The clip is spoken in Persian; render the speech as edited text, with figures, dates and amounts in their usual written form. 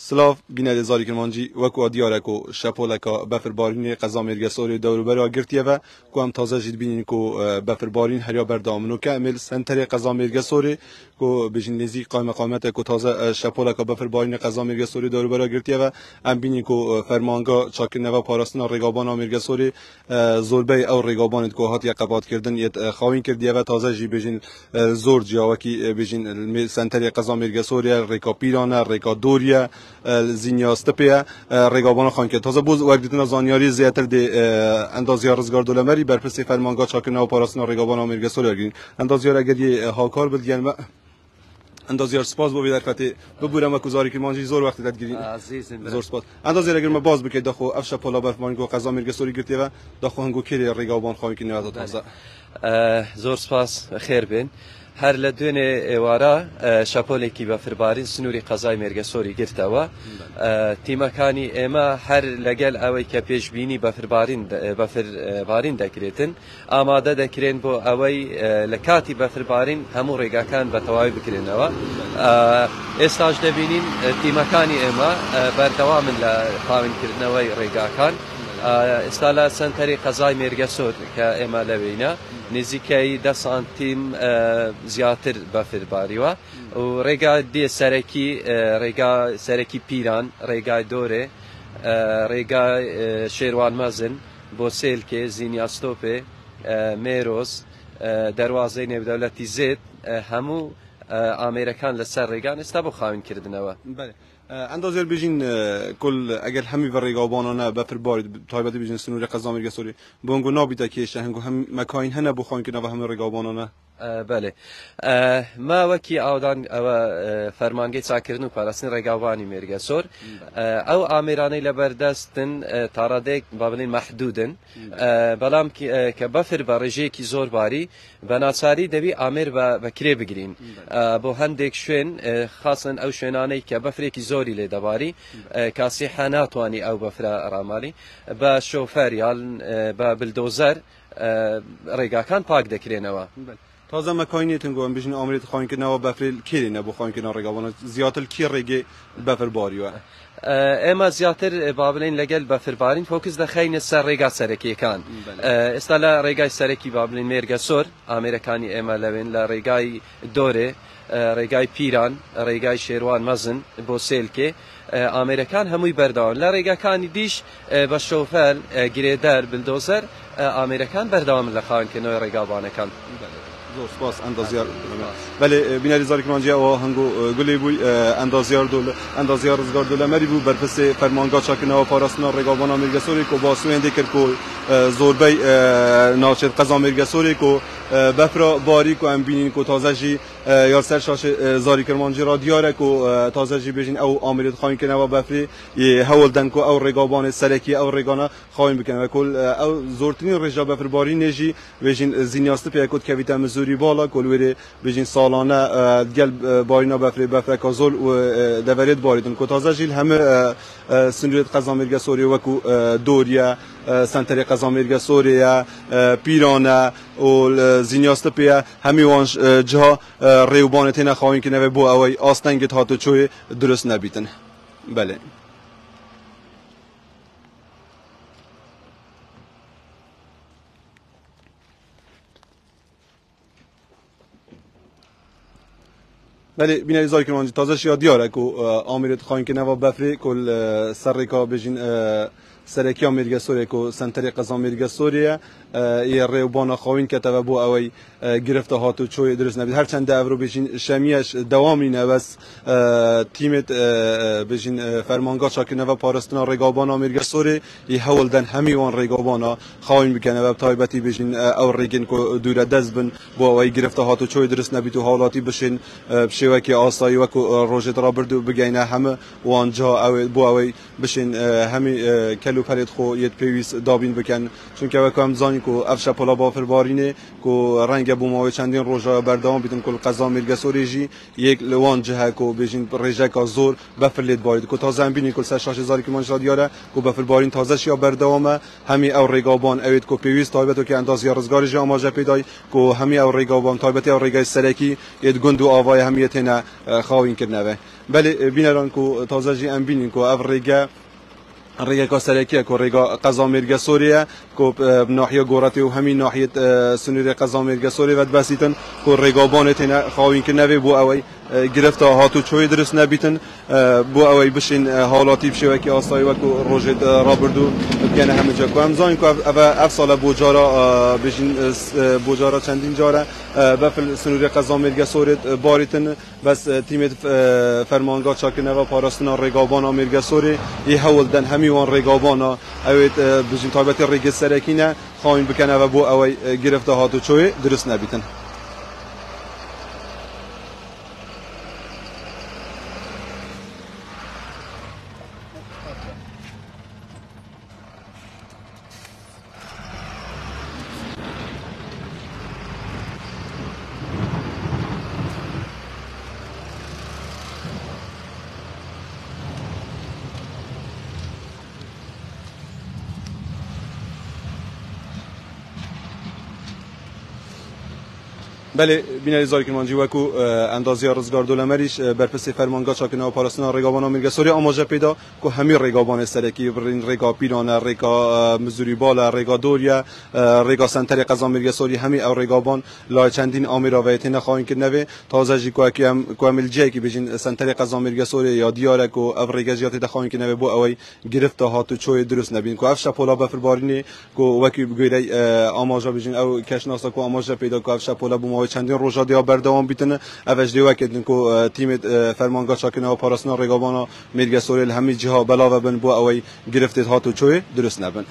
سلاف بینه زاری کرمانجی وکو دیارکو شپولکا بفربارین قضا مرگسوری دوروبرا گرتیه و کو هم تازه جد بینین کو بفربارین هریا بردامنو کامل سنتر قضا مرگسوری کو بجین نزی قامت کو تازه شپولکا بفربارین قضا مرگسوری دوروبرا گرتیه و هم بینین کو فرمانگا چاکن و پاراستنا رقابان مرگسوری زوربی او رقابان کو هات یقبات کردن یت خاوین کردیه و تازه جی بجین زور جاوکی بجین سنتر قضا مرگسوری رکاپیران رکادوریا زینیاستپیا رقابان خان که تازه بوز وقتیتنا زانیاری زیاتر دی اندازیار رزگار دولمری بر پس فرمانگاه چاکن و پاراستنا رقابان مرگسوری اگرین اندازیار اگر یه هاکار بود یعنی اندازیار سپاس بو درفته ببورم کوزاری که مانجی زور وقت داد گیرین زور سپاس اندازیار اگر ما باز بکید داخو افش پالا برفمانگو قضا مرگسوری گرتی و داخو هنگو کلی رقابان خان که نهاد تازه زور سپاس خیر بین هر لدون وارا شپولی کی بفربارین سنوری قضای مرگسوری گرتوا تیمکانی اما هر لگل اوی که پیش بینی بفربارین دکریتن آماده دکرین بو اوی لکاتی بفربارین همو رگا کان بتوای بکرینوا استاج دبینین تیمکانی اما بردوام لقاوین کردنوی رگا کان استالا سنتری قضای مرگسور که اما لبینا نزیکای 10 سانتیم زیاتر بفرباریوا و رگا دی سرکی پیران رگا دوره رگا شیروان مزن بوسیل که زینیاستوپه میروز دروازه نب دولتی زید همو امریکان لسر رگان استابو خواهیم کردنوا. بله. اندازه بیشین کل اگر همی و رقابانانه بفرباری تایباتی بیشین سنوری قضا مرگسوری بونگو نابیده که شهنگو هم مکاین هنه بخواین که نو هم رقابانانه بله ما وکی آودان فرمانگی چاکردن و پاراستن رقابانی مرگسور او آمیرانی لبردستن تارادک بابلین محدودن بلام که بفر برژه کی زور باری بناصاری دبی آمیر و کری بگیرین بو هندک شون خاصن او شونانی که بفر کی زوری لی دباری کاسی حناتوانی او بفر رامالی با شوفر یال با بلدوزر رگا کان پاک دکرینوا تازه مکانیتون گویم بیشین آمریت خواهیم که نوا بفریل کی نبو خواهیم که نرگابان زیاتر کی رگی بفر باریوه اما زیاتر بابلین لگل بفربارین فوکس دخین سر رگا سرکی کان استالا رگای سرکی بابلین مرگسور امریکانی اما لوین لا رگای دوره رگای پیران رگای شیروان مزن بوسیل که امریکان هموی بردان لا رگا کانی دیش با شوفل گریدر بلدوزر امریکان بردام لخان که نو رگابانه کان زور سپاس اندازیار ولی بیناری زاری کرمانجی و هنگو گلی بوی اندازیار رزگار دولمری بو برپس فرمانگاه چاکن و پاراستنا رقابان مرگسوری کو با سوینده کرد کو زوربی ناچد قضا مرگسوری کو بفرا باری کو ام بینین کو تازه جی یا سر شاش زاری کرمانجی را دیاره کو تازه جی بجین او آمریت خواهیم کنه و بفری هول دن کو او رقابان سرکی او رقانه خواهیم بکنه و کل او زورترین رجا بفر باری نجی بجین زینیاسته پیکود کویت مزوری بالا کل وری بجین سالانه گل بارینا بفر کازول و دورید باریدن کو تازه جیل همه سنوریت قضا مرگسوری و کو دوریا سنتر قضا مرگسوری پیرانه و زینیاسته پیا همی وانش جا ریوبانه تینا خواهیم که نوی بو اوی آستنگت هاتو چوی درست نبیتن بله بله بینایی زاری کرمانجی تازه شیا دیاره که آمیرت خواهیم که نوا بفری کل سرکا بجین سرکی مرگسوری که سنتر قضا مرگسوریه یه ریوبانا خواهیم که تا بو اوی گرفته هاتو چوی درست نبید هر چند دورو بجین شمیش دوامی نوست تیمت بجین فرمانگاه چاکنه و پارستنا رقابانا مرگسوری یه هول دن همیوان رقابانا خواهیم بکنه و تایبتی بجین او رگین که دوره دزبن بو اوی گرفته هاتو چوی درست نبید و حالاتی بشین بشوکی آسایی و روجت را بردو بگینه همه وانجا او بو اوی بشین همی کلو پرید خو یت پیویس دابین بکن چون که وکم زانی کو افشا پلا بافربارینه کو رنگ بومای چندین روزا بردام بیتن کل قضا میرگسوری جی یک لوان جهه کو بیشین رژک زور بفرلید باید کو تازه بینی کل 6000 کیلومتر شاد یاره کو بفربارین تازه شیا بردام همی او رگابان اوید کو پیویس تایبتو که انداز یارزگار جا آماجه پیدای کو همی او رگابان تایبت او رگای سرکی ید گندو آوای همیتنا خواهین کرنه بله بینران کو تازه جی ام بینین کو او رگا ريغا سركيه كو ريغا قزا ميرغا سوريا كو ناحيه غوراتي وهمي ناحيه سنوري قزا ميرغا سوريا ود بسيتن كو ريغا بونتنا خاوين كنوي بو اوي گرفته هاتو چوی درست نبیتن بو اوی بشین حالاتی بشه که آسایی و کو روزت رابردو یعنی همه جا کو همزان کو اف سال بوجارا بشین بوجارا چندین جاره بفل سنوری قضا میرگه سورت باریتن بس تیمت فرمانگاه چاکنه و پاراستنا رگابانا میرگه سوری ای حول دن همیوان رگابانا اوید بشین تایبت رگ سرکینه خواهیم بکنه و بو اوی گرفته هاتو چوی درست نبیتن بله بینایی زاری که منجی وکو اندازی روزگار دولمریش برپس فرمانگاه چاکنه و پاراستنا رگابانا میرگه سوری آماجه پیدا که همین رگابان سرکی برین رگا پیرانه رگا مزوری بالا رگا دوریا رگا سنتری قضا میرگه سوری همین او رگابان لای چندین آمیرا و یتین خواهیم که نوی تازه جی که هم جایی که بجین سنتری قضا میرگه سوری یا دیاره که او رگا جیاتی دخواهیم که نوی بو اوی گرفته هاتو چوی درست نبین که افشا پولا بفربارینی که وکی بگیری آماجه بجین او کشناسا که آماجه پیدا که افشا پولا بو چندین روزا دیا بردوام بیتن اوج دیو کدن کو تیم فرمانگاه چاکنه و پاراستنا رگابانا میرگه سوری همه جها بلاو بن بو اوی گرفته هاتو چوی درست نبن